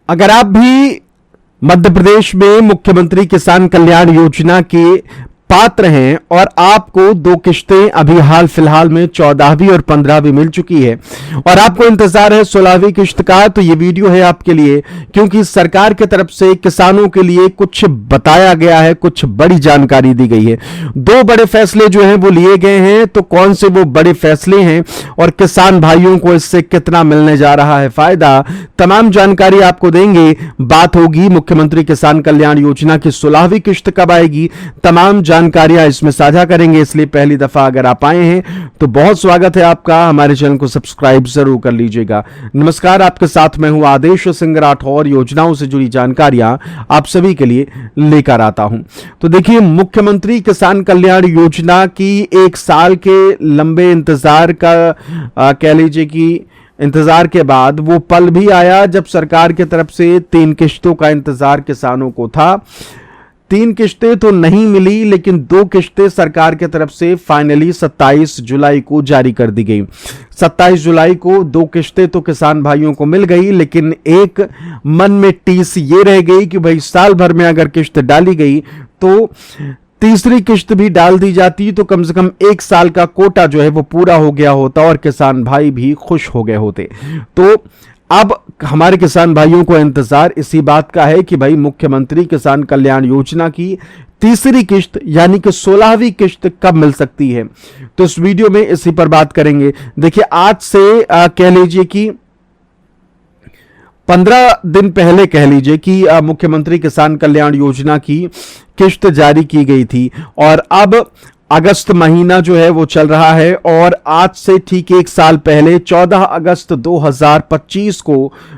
अगर आप भी मध्य प्रदेश में मुख्यमंत्री किसान कल्याण योजना के पात्र हैं और आपको दो किश्तें अभी हाल फिलहाल में 14वीं और 15वीं मिल चुकी है और आपको इंतजार है 16वीं किश्त का, तो ये वीडियो है आपके लिए, क्योंकि सरकार की तरफ से किसानों के लिए कुछ बताया गया है, कुछ बड़ी जानकारी दी गई है। दो बड़े फैसले जो हैं वो लिए गए हैं, तो कौन से वो बड़े फैसले हैं और किसान भाइयों को इससे कितना मिलने जा रहा है फायदा, तमाम जानकारी आपको देंगे। बात होगी मुख्यमंत्री किसान कल्याण योजना की 16वीं किश्त कब आएगी, तमाम जानकारियां इसमें साझा करेंगे। इसलिए पहली दफा अगर आप आए हैं तो बहुत स्वागत है आपका, हमारे चैनल को सब्सक्राइब जरूर कर लीजिएगा। नमस्कार, आपके साथ मैं हूं आदेश सिंह राठौर, योजनाओं से जुड़ी जानकारियां आप सभी के लिए लेकर आता हूं। तो देखिए, मुख्यमंत्री किसान कल्याण योजना की एक साल के लंबे इंतजार का कह लीजिए कि इंतजार के बाद वो पल भी आया जब सरकार की तरफ से 3 किश्तों का इंतजार किसानों को था। 3 किश्तें तो नहीं मिली, लेकिन 2 किश्तें सरकार की तरफ से फाइनली 27 जुलाई को जारी कर दी गई। 27 जुलाई को 2 किश्तें तो किसान भाइयों को मिल गई, लेकिन एक मन में टीस ये रह गई कि भाई साल भर में अगर किश्त डाली गई तो तीसरी किश्त भी डाल दी जाती तो कम से कम 1 साल का कोटा जो है वो पूरा हो गया होता और किसान भाई भी खुश हो गए होते। तो अब हमारे किसान भाइयों को इंतजार इसी बात का है कि भाई मुख्यमंत्री किसान कल्याण योजना की तीसरी किश्त यानी कि 16वीं किश्त कब मिल सकती है। तो इस वीडियो में इसी पर बात करेंगे। देखिए, आज से कह लीजिए कि 15 दिन पहले कह लीजिए कि मुख्यमंत्री किसान कल्याण योजना की किश्त जारी की गई थी और अब अगस्त महीना जो है वो चल रहा है और आज से ठीक 1 साल पहले 14 अगस्त 2025 को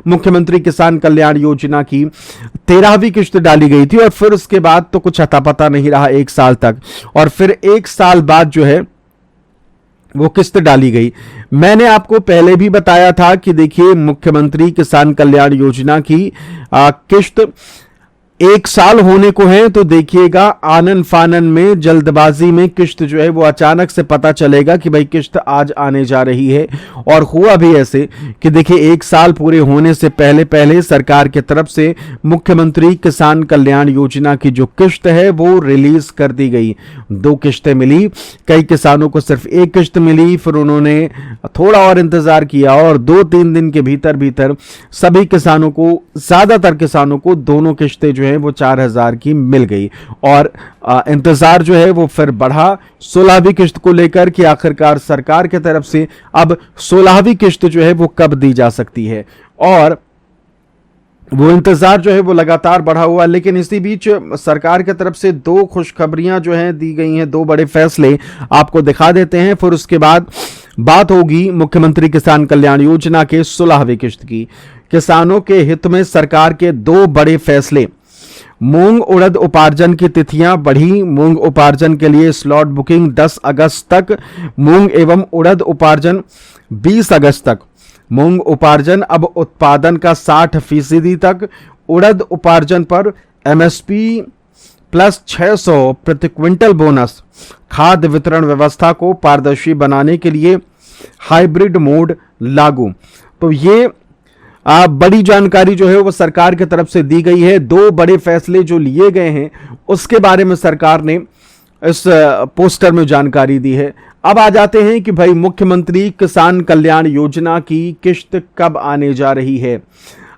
मुख्यमंत्री किसान कल्याण योजना की 13वीं किश्त डाली गई थी और फिर उसके बाद तो कुछ अता पता नहीं रहा 1 साल तक, और फिर 1 साल बाद जो है वो किस्त डाली गई। मैंने आपको पहले भी बताया था कि देखिए, मुख्यमंत्री किसान कल्याण योजना की किश्त 1 साल होने को है, तो देखिएगा आनन फानन में जल्दबाजी में किश्त जो है वो अचानक से पता चलेगा कि भाई किश्त आज आने जा रही है। और हुआ भी ऐसे कि देखिए, 1 साल पूरे होने से पहले पहले सरकार की तरफ से मुख्यमंत्री किसान कल्याण योजना की जो किश्त है वो रिलीज कर दी गई। 2 किश्तें मिली, कई किसानों को सिर्फ 1 किश्त मिली, फिर उन्होंने थोड़ा और इंतजार किया और 2-3 दिन के भीतर भीतर सभी किसानों को, ज्यादातर किसानों को दोनों किश्तें जो है वो 4000 की मिल गई और इंतजार जो है वो फिर बढ़ा 16वीं किश्त को लेकर कि आखिरकार सरकार की तरफ से अब 16वीं किश्त जो है वो कब दी जा सकती है। और वो इंतजार जो है वो लगातार बढ़ा हुआ, लेकिन इसी बीच सरकार की तरफ से 2 खुशखबरियां जो हैं दी गई हैं, 2 बड़े फैसले आपको दिखा देते हैं। फिर उसके बाद बात होगी मुख्यमंत्री किसान कल्याण योजना के 16वीं किश्त की। किसानों के हित में सरकार के 2 बड़े फैसले। मूंग उड़द उपार्जन की तिथियां बढ़ी। मूंग उपार्जन के लिए स्लॉट बुकिंग 10 अगस्त तक, मूंग एवं उड़द उपार्जन 20 अगस्त तक। मूंग उपार्जन अब उत्पादन का 60% तक। उड़द उपार्जन पर MSP प्लस 600 प्रति क्विंटल बोनस। खाद्य वितरण व्यवस्था को पारदर्शी बनाने के लिए हाइब्रिड मोड लागू। तो ये बड़ी जानकारी जो है वो सरकार की तरफ से दी गई है। 2 बड़े फैसले जो लिए गए हैं उसके बारे में सरकार ने इस पोस्टर में जानकारी दी है। अब आ जाते हैं कि भाई मुख्यमंत्री किसान कल्याण योजना की किश्त कब आने जा रही है।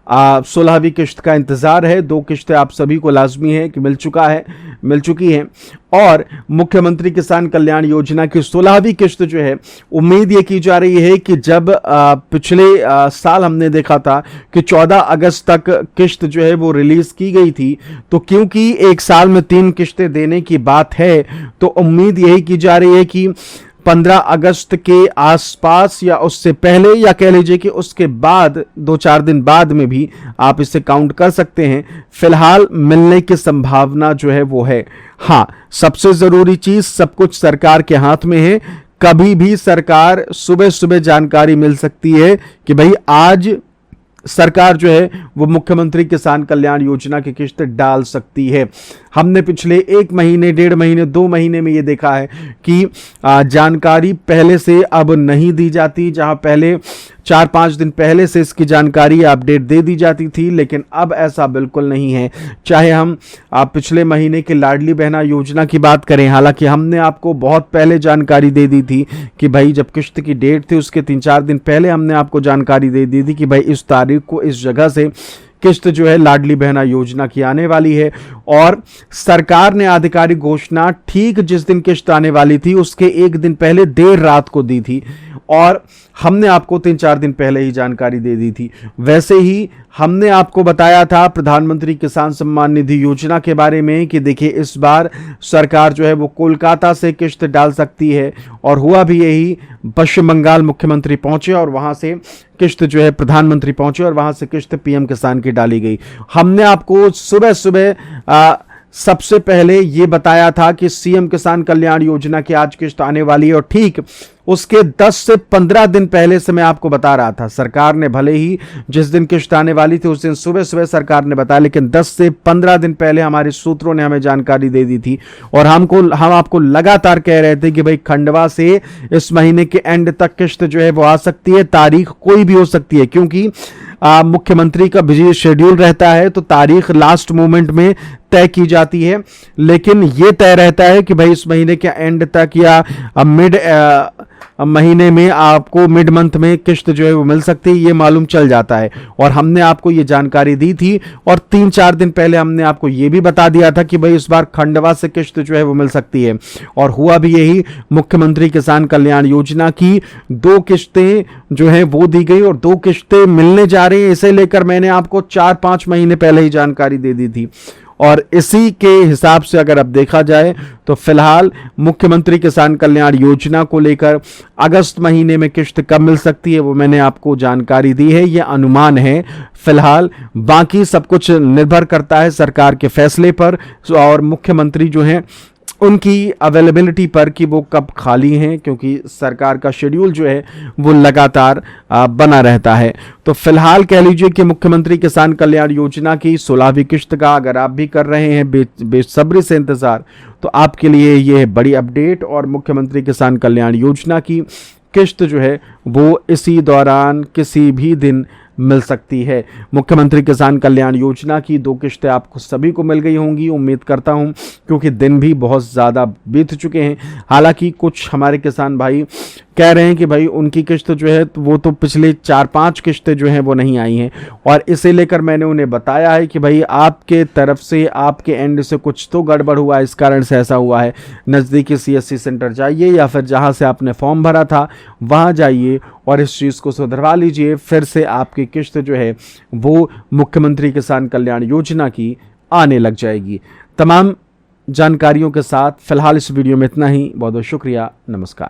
16वीं किश्त का इंतजार है। 2 किश्तें आप सभी को लाजमी है कि मिल चुकी है और मुख्यमंत्री किसान कल्याण योजना की 16वीं किश्त जो है, उम्मीद ये की जा रही है कि जब पिछले साल हमने देखा था कि 14 अगस्त तक किश्त जो है वो रिलीज की गई थी, तो क्योंकि 1 साल में 3 किश्तें देने की बात है, तो उम्मीद यही की जा रही है कि 15 अगस्त के आसपास या उससे पहले या कह लीजिए कि उसके बाद 2-4 दिन बाद में भी आप इसे काउंट कर सकते हैं। फिलहाल मिलने की संभावना जो है वो है। हाँ, सबसे जरूरी चीज, सब कुछ सरकार के हाथ में है। कभी भी सरकार सुबह सुबह जानकारी मिल सकती है कि भाई आज सरकार जो है वो मुख्यमंत्री किसान कल्याण योजना की किस्त डाल सकती है। हमने पिछले 1 महीने, 1.5 महीने, 2 महीने में ये देखा है कि जानकारी पहले से अब नहीं दी जाती। जहां पहले 4-5 दिन पहले से इसकी जानकारी अपडेट दे दी जाती थी, लेकिन अब ऐसा बिल्कुल नहीं है। चाहे हम पिछले महीने की लाडली बहना योजना की बात करें, हालांकि हमने आपको बहुत पहले जानकारी दे दी थी कि भाई जब किस्त की डेट थी उसके 3-4 दिन पहले हमने आपको जानकारी दे दी थी कि भाई इस तारीख को इस जगह से किस्त जो है लाडली बहना योजना की आने वाली है। और सरकार ने आधिकारिक घोषणा ठीक जिस दिन किस्त आने वाली थी उसके 1 दिन पहले देर रात को दी थी, और हमने आपको 3-4 दिन पहले ही जानकारी दे दी थी। वैसे ही हमने आपको बताया था प्रधानमंत्री किसान सम्मान निधि योजना के बारे में कि देखिए इस बार सरकार जो है वो कोलकाता से किस्त डाल सकती है, और हुआ भी यही। पश्चिम बंगाल मुख्यमंत्री पहुंचे और वहां से किस्त जो है प्रधानमंत्री पहुंचे और वहां से किस्त पीएम किसान की डाली गई। हमने आपको सुबह सुबह सबसे पहले ये बताया था कि सीएम किसान कल्याण योजना की आज किस्त आने वाली है, और ठीक उसके 10 से 15 दिन पहले से मैं आपको बता रहा था। सरकार ने भले ही जिस दिन किस्त आने वाली थी उस दिन सुबह सुबह सरकार ने बताया, लेकिन 10 से 15 दिन पहले हमारे सूत्रों ने हमें जानकारी दे दी थी, और हम आपको लगातार कह रहे थे कि भाई खंडवा से इस महीने के एंड तक किस्त जो है वो आ सकती है। तारीख कोई भी हो सकती है, क्योंकि मुख्यमंत्री का बिजी शेड्यूल रहता है, तो तारीख लास्ट मोमेंट में तय की जाती है। लेकिन यह तय रहता है कि भाई इस महीने के एंड तक या मिड महीने में आपको मिड मंथ में किस्त जो है वो मिल सकती है, ये मालूम चल जाता है। और हमने आपको ये जानकारी दी थी, और 3-4 दिन पहले हमने आपको ये भी बता दिया था कि भाई इस बार खंडवा से किस्त जो है वो मिल सकती है, और हुआ भी यही। मुख्यमंत्री किसान कल्याण योजना की 2 किस्तें जो है वो दी गई, और 2 किस्तें मिलने जा रही है। इसे लेकर मैंने आपको 4-5 महीने पहले ही जानकारी दे दी थी, और इसी के हिसाब से अगर अब देखा जाए तो फिलहाल मुख्यमंत्री किसान कल्याण योजना को लेकर अगस्त महीने में किस्त कब मिल सकती है वो मैंने आपको जानकारी दी है। यह अनुमान है फिलहाल, बाकी सब कुछ निर्भर करता है सरकार के फैसले पर और मुख्यमंत्री जो हैं उनकी अवेलेबिलिटी पर कि वो कब खाली हैं, क्योंकि सरकार का शेड्यूल जो है वो लगातार बना रहता है। तो फिलहाल कह लीजिए कि मुख्यमंत्री किसान कल्याण योजना की 16वीं किस्त का अगर आप भी कर रहे हैं बेसब्री से इंतजार, तो आपके लिए ये बड़ी अपडेट। और मुख्यमंत्री किसान कल्याण योजना की किस्त जो है वो इसी दौरान किसी भी दिन मिल सकती है। मुख्यमंत्री किसान कल्याण योजना की 2 किस्तें आपको सभी को मिल गई होंगी, उम्मीद करता हूं, क्योंकि दिन भी बहुत ज़्यादा बीत चुके हैं। हालांकि कुछ हमारे किसान भाई कह रहे हैं कि भाई उनकी किस्त जो है वो तो पिछले 4-5 किस्तें जो हैं वो नहीं आई हैं, और इसे लेकर मैंने उन्हें बताया है कि भाई आपके तरफ से, आपके एंड से कुछ तो गड़बड़ हुआ है, इस कारण से ऐसा हुआ है। नज़दीकी सीएससी सेंटर जाइए या फिर जहां से आपने फॉर्म भरा था वहां जाइए और इस चीज़ को सुधरवा लीजिए, फिर से आपकी किस्त जो है वो मुख्यमंत्री किसान कल्याण योजना की आने लग जाएगी। तमाम जानकारियों के साथ फिलहाल इस वीडियो में इतना ही। बहुत बहुत शुक्रिया। नमस्कार।